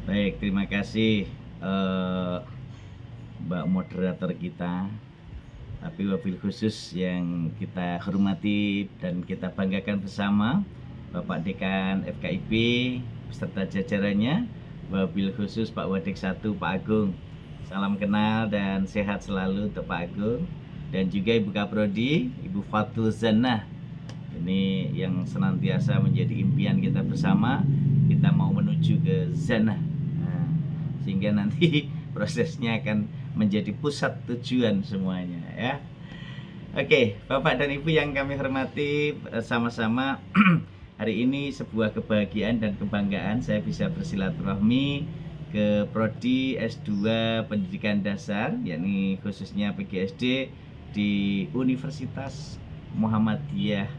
Baik, terima kasih Mbak moderator kita. Tapi wabil khusus yang kita hormati dan kita banggakan bersama Bapak Dekan FKIP beserta jajarannya, wabil khusus Pak Wadik 1 Pak Agung. Salam kenal dan sehat selalu untuk Pak Agung, dan juga Ibu Kaprodi, Ibu Fatul Zanah. Ini yang senantiasa menjadi impian kita bersama. Kita mau menuju ke Zanah, sehingga nanti prosesnya akan menjadi pusat tujuan semuanya ya. Oke, Bapak dan Ibu yang kami hormati, sama-sama hari ini sebuah kebahagiaan dan kebanggaan saya bisa bersilaturahmi ke Prodi S2 Pendidikan Dasar, yakni khususnya PGSD di Universitas Muhammadiyah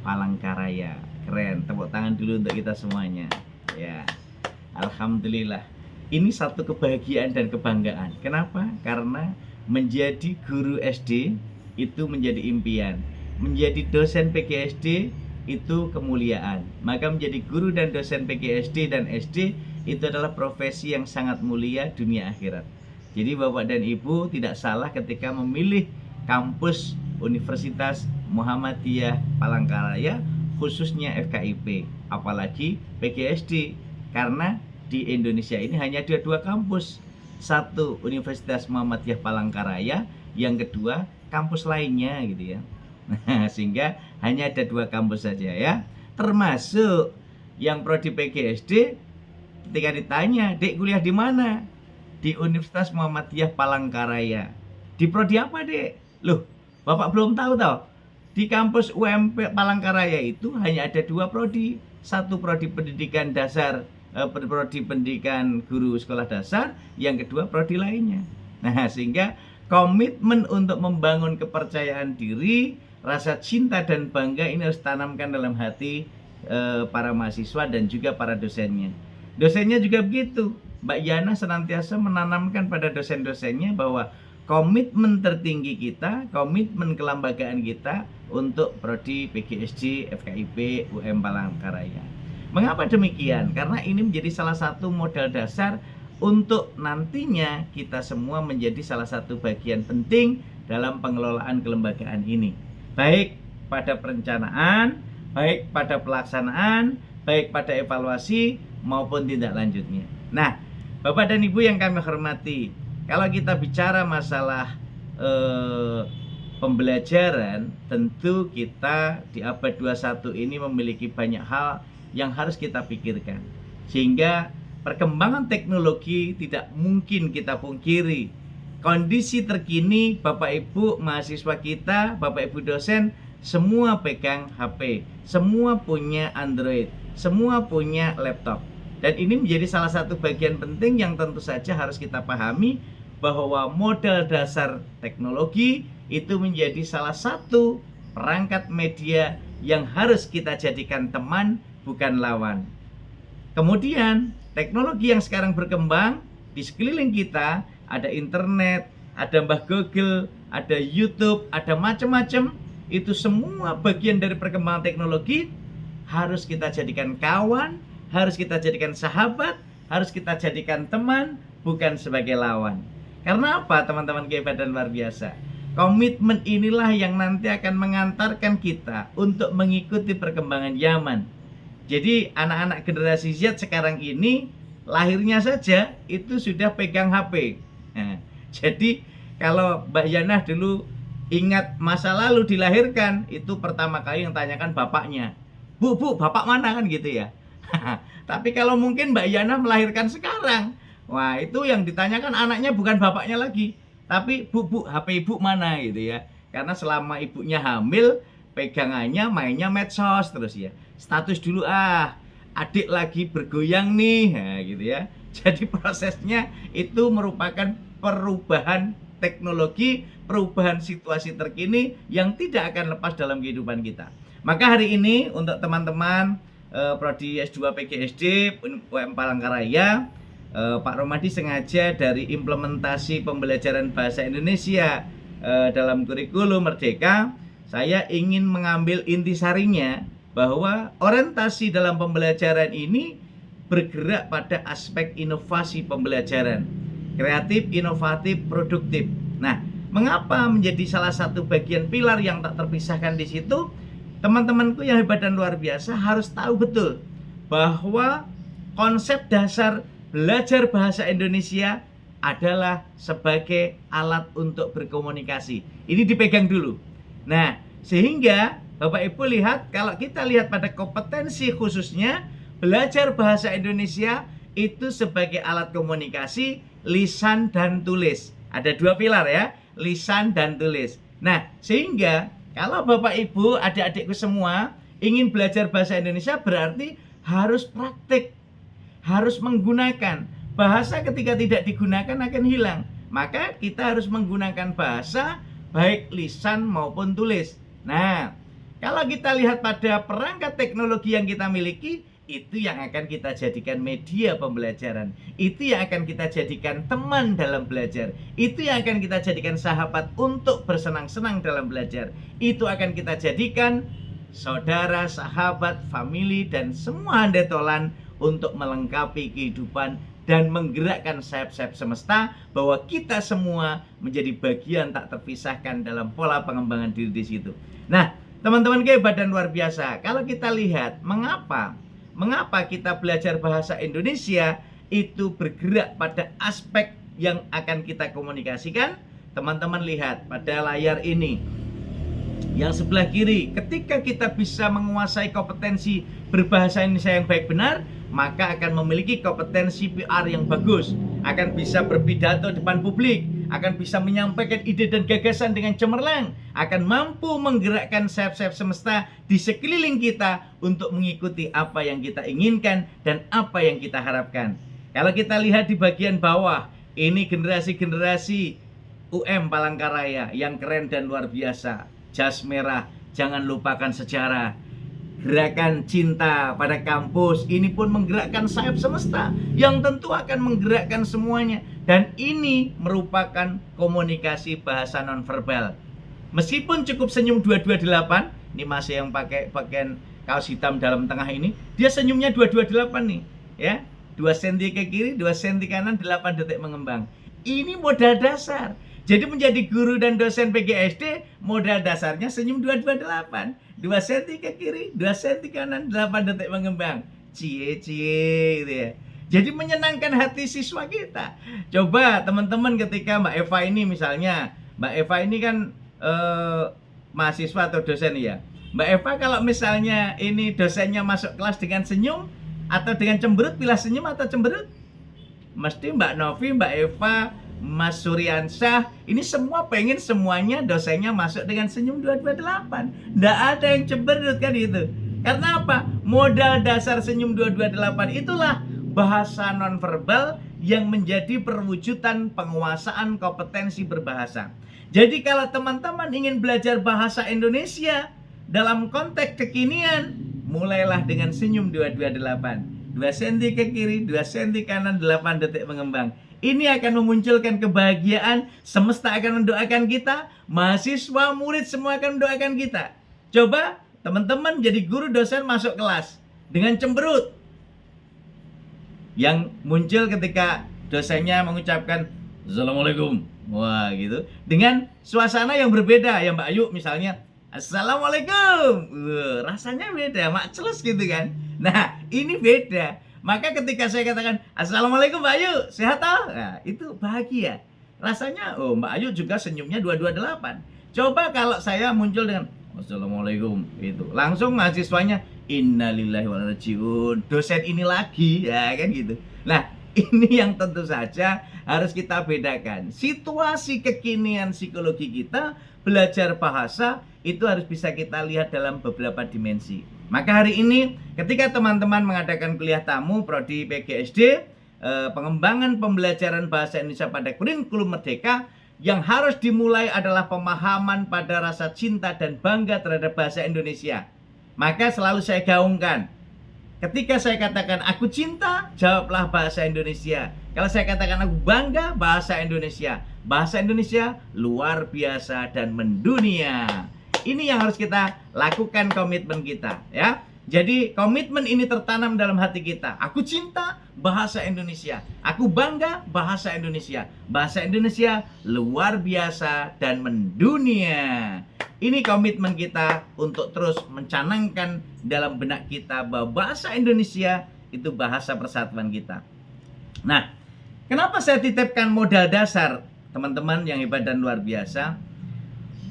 Palangkaraya. Keren, tepuk tangan dulu untuk kita semuanya ya. Alhamdulillah, ini satu kebahagiaan dan kebanggaan. Kenapa? Karena menjadi guru SD itu menjadi impian, menjadi dosen PGSD itu kemuliaan. Maka menjadi guru dan dosen PGSD dan SD itu adalah profesi yang sangat mulia dunia akhirat. Jadi Bapak dan Ibu tidak salah ketika memilih kampus Universitas Muhammadiyah Palangkaraya, khususnya FKIP, apalagi PGSD, karena di Indonesia ini hanya ada dua kampus. Satu Universitas Muhammadiyah Palangkaraya, yang kedua kampus lainnya gitu ya. Nah, sehingga hanya ada dua kampus saja ya. Termasuk yang prodi PGSD, ketika ditanya, "Dek, kuliah di mana?" Di Universitas Muhammadiyah Palangkaraya. Di prodi apa, Dek? Loh, Bapak belum tahu toh? Di kampus UMP Palangkaraya itu hanya ada dua prodi. Satu prodi pendidikan dasar, prodi pendidikan guru sekolah dasar, yang kedua prodi lainnya. Nah, sehingga komitmen untuk membangun kepercayaan diri, rasa cinta dan bangga ini harus tanamkan dalam hati para mahasiswa dan juga para dosennya. Dosennya juga begitu. Mbak Yana senantiasa menanamkan pada dosen-dosennya bahwa komitmen tertinggi kita, komitmen kelembagaan kita untuk prodi PGSD, FKIP, UM Palangkaraya. Mengapa demikian? Karena ini menjadi salah satu modal dasar untuk nantinya kita semua menjadi salah satu bagian penting dalam pengelolaan kelembagaan ini. Baik pada perencanaan, baik pada pelaksanaan, baik pada evaluasi maupun tindak lanjutnya. Nah, Bapak dan Ibu yang kami hormati, kalau kita bicara masalah pembelajaran, tentu kita di abad 21 ini memiliki banyak hal yang harus kita pikirkan, sehingga perkembangan teknologi tidak mungkin kita pungkiri. Kondisi terkini, Bapak Ibu mahasiswa kita, Bapak Ibu dosen, semua pegang HP, semua punya Android, semua punya laptop. Dan ini menjadi salah satu bagian penting yang tentu saja harus kita pahami, bahwa modal dasar teknologi itu menjadi salah satu perangkat media yang harus kita jadikan teman, bukan lawan. Kemudian teknologi yang sekarang berkembang di sekeliling kita, ada internet, ada Mbah Google, ada YouTube, ada macam-macam. Itu semua bagian dari perkembangan teknologi, harus kita jadikan kawan, harus kita jadikan sahabat, harus kita jadikan teman, bukan sebagai lawan. Karena apa, teman-teman hebat dan luar biasa? Komitmen inilah yang nanti akan mengantarkan kita untuk mengikuti perkembangan zaman. Jadi anak-anak generasi Z sekarang ini lahirnya saja itu sudah pegang HP. Nah, jadi kalau Mbak Yana dulu ingat masa lalu dilahirkan, itu pertama kali yang tanyakan bapaknya, Bu, bapak mana, kan gitu ya. Tapi kalau mungkin Mbak Yana melahirkan sekarang, wah, itu yang ditanyakan anaknya bukan bapaknya lagi, tapi Bu, HP ibu mana gitu ya. Karena selama ibunya hamil, pegangannya mainnya medsos terus ya. Status dulu, adik lagi bergoyang nih, nah, gitu ya. Jadi prosesnya itu merupakan perubahan teknologi, perubahan situasi terkini yang tidak akan lepas dalam kehidupan kita. Maka hari ini untuk teman-teman prodi S2 PGSD UM Palangkaraya, Pak Romadi sengaja dari implementasi pembelajaran bahasa Indonesia dalam kurikulum Merdeka, saya ingin mengambil intisarinya bahwa orientasi dalam pembelajaran ini bergerak pada aspek inovasi pembelajaran, kreatif, inovatif, produktif. Nah, mengapa menjadi salah satu bagian pilar yang tak terpisahkan di situ? Teman-temanku yang hebat dan luar biasa harus tahu betul bahwa konsep dasar belajar bahasa Indonesia adalah sebagai alat untuk berkomunikasi. Ini dipegang dulu. Nah, sehingga Bapak Ibu lihat, kalau kita lihat pada kompetensi khususnya, belajar bahasa Indonesia itu sebagai alat komunikasi lisan dan tulis. Ada dua pilar ya, lisan dan tulis. Nah, sehingga kalau Bapak Ibu, adik-adikku semua ingin belajar bahasa Indonesia berarti harus praktik, harus menggunakan. Bahasa ketika tidak digunakan akan hilang. Maka kita harus menggunakan bahasa baik lisan maupun tulis. Nah, kalau kita lihat pada perangkat teknologi yang kita miliki, itu yang akan kita jadikan media pembelajaran. Itu yang akan kita jadikan teman dalam belajar. Itu yang akan kita jadikan sahabat untuk bersenang-senang dalam belajar. Itu akan kita jadikan saudara, sahabat, famili, dan semua handetolan untuk melengkapi kehidupan dan menggerakkan sayap-sayap semesta, bahwa kita semua menjadi bagian tak terpisahkan dalam pola pengembangan diri di situ. Nah, teman-teman hebat dan luar biasa, kalau kita lihat mengapa kita belajar bahasa Indonesia itu bergerak pada aspek yang akan kita komunikasikan. Teman-teman lihat pada layar ini yang sebelah kiri, ketika kita bisa menguasai kompetensi berbahasa Indonesia yang baik benar, maka akan memiliki kompetensi PR yang bagus, akan bisa berpidato depan publik, akan bisa menyampaikan ide dan gagasan dengan cemerlang, akan mampu menggerakkan sayap-sayap semesta di sekeliling kita untuk mengikuti apa yang kita inginkan dan apa yang kita harapkan. Kalau kita lihat di bagian bawah, ini generasi-generasi UM Palangkaraya yang keren dan luar biasa. Jas merah, jangan lupakan sejarah. Gerakan cinta pada kampus ini pun menggerakkan sayap semesta yang tentu akan menggerakkan semuanya. Dan ini merupakan komunikasi bahasa nonverbal. Meskipun cukup senyum 228, ini masih yang pakai pakaian kaos hitam dalam tengah ini, dia senyumnya 228 nih, ya. 2 cm ke kiri, 2 cm kanan, 8 detik mengembang. Ini modal dasar. Jadi menjadi guru dan dosen PGSD, modal dasarnya senyum 228. 2 cm ke kiri, 2 cm kanan, 8 detik mengembang. Cie-cie gitu ya. Jadi menyenangkan hati siswa kita. Coba teman-teman ketika Mbak Eva ini misalnya, Mbak Eva ini kan mahasiswa atau dosen ya. Mbak Eva kalau misalnya ini dosennya masuk kelas dengan senyum atau dengan cemberut, pilih senyum atau cemberut? Mesti Mbak Novi, Mbak Eva, Mas Suryansyah, ini semua pengen semuanya dosennya masuk dengan senyum 228. Nggak ada yang cemberut kan itu. Karena apa? Modal dasar senyum 228 itulah bahasa nonverbal yang menjadi perwujudan penguasaan kompetensi berbahasa. Jadi kalau teman-teman ingin belajar bahasa Indonesia dalam konteks kekinian, mulailah dengan senyum 228. 2 cm ke kiri, 2 cm kanan, 8 detik mengembang. Ini akan memunculkan kebahagiaan, semesta akan mendoakan kita, mahasiswa, murid semua akan mendoakan kita. Coba teman-teman jadi guru dosen masuk kelas dengan cemberut. Yang muncul ketika dosennya mengucapkan Assalamualaikum. Wah gitu. Dengan suasana yang berbeda ya Mbak Ayu misalnya Assalamualaikum. Rasanya beda, makcelus gitu kan. Nah ini beda. Maka ketika saya katakan Assalamualaikum Mbak Ayu, sehat toh? Nah, itu bahagia. Rasanya, oh Mbak Ayu juga senyumnya 228. Coba kalau saya muncul dengan Assalamualaikum, itu langsung mahasiswanya innalillahi wa inna ilaihi raji'un. Dosen ini lagi, ya kan gitu. Nah, ini yang tentu saja harus kita bedakan. Situasi kekinian psikologi kita, belajar bahasa itu harus bisa kita lihat dalam beberapa dimensi. Maka hari ini ketika teman-teman mengadakan kuliah tamu prodi PGSD, pengembangan pembelajaran bahasa Indonesia pada kurikulum merdeka, yang harus dimulai adalah pemahaman pada rasa cinta dan bangga terhadap bahasa Indonesia. Maka selalu saya gaungkan, ketika saya katakan aku cinta, jawablah bahasa Indonesia. Kalau saya katakan aku bangga, bahasa Indonesia. Bahasa Indonesia luar biasa dan mendunia. Ini yang harus kita lakukan, komitmen kita, ya. Jadi komitmen ini tertanam dalam hati kita. Aku cinta bahasa Indonesia. Aku bangga bahasa Indonesia. Bahasa Indonesia luar biasa dan mendunia. Ini komitmen kita untuk terus mencanangkan dalam benak kita bahwa bahasa Indonesia itu bahasa persatuan kita. Nah, kenapa saya titipkan modal dasar, teman-teman yang hebat dan luar biasa?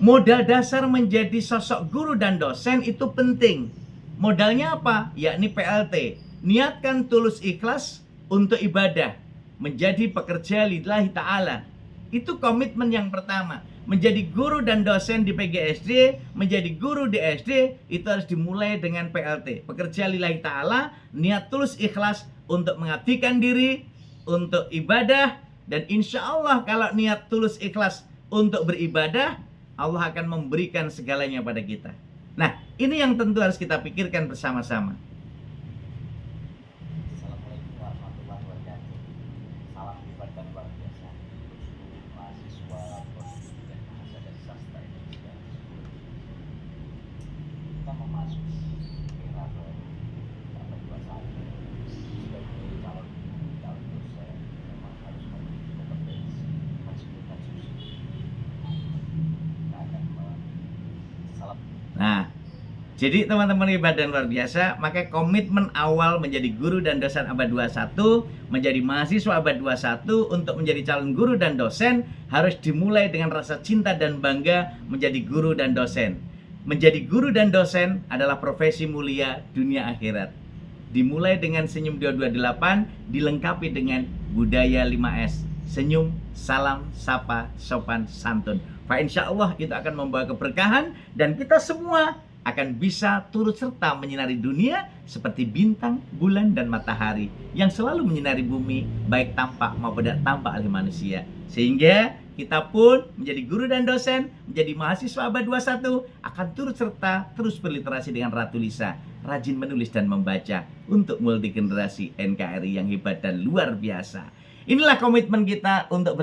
Modal dasar menjadi sosok guru dan dosen itu penting. Modalnya apa? Yakni PLT. Niatkan tulus ikhlas untuk ibadah, menjadi pekerja lillahi ta'ala. Itu komitmen yang pertama. Menjadi guru dan dosen di PGSD, menjadi guru di SD, itu harus dimulai dengan PLT. Pekerja lillahi ta'ala, niat tulus ikhlas untuk mengabdikan diri, untuk ibadah, dan insya Allah kalau niat tulus ikhlas untuk beribadah, Allah akan memberikan segalanya pada kita. Nah, ini yang tentu harus kita pikirkan bersama-sama. Assalamualaikum warahmatullahi wabarakatuh. Salam hebat dan luar biasa untuk seluruh mahasiswa Prodi dan Bahasa dan Sastra Indonesia. Kita memasuki era baru abad 21. Sebagai calon dosen memang harus memiliki kompetensi, harus suci. Kita akan salam. Nah, jadi teman-teman hebat dan luar biasa, maka komitmen awal menjadi guru dan dosen abad 21, menjadi mahasiswa abad 21 untuk menjadi calon guru dan dosen harus dimulai dengan rasa cinta dan bangga menjadi guru dan dosen. Menjadi guru dan dosen adalah profesi mulia dunia akhirat. Dimulai dengan senyum 228, dilengkapi dengan budaya 5S. Senyum, salam, sapa, sopan, santun. Fa insya Allah itu akan membawa keberkahan dan kita semua akan bisa turut serta menyinari dunia seperti bintang, bulan, dan matahari yang selalu menyinari bumi baik tampak maupun tidak tampak oleh manusia. Sehingga kita pun menjadi guru dan dosen, menjadi mahasiswa abad 21 akan turut serta terus berliterasi dengan Ratu Lisa, rajin menulis dan membaca untuk multi generasi NKRI yang hebat dan luar biasa. Inilah komitmen kita untuk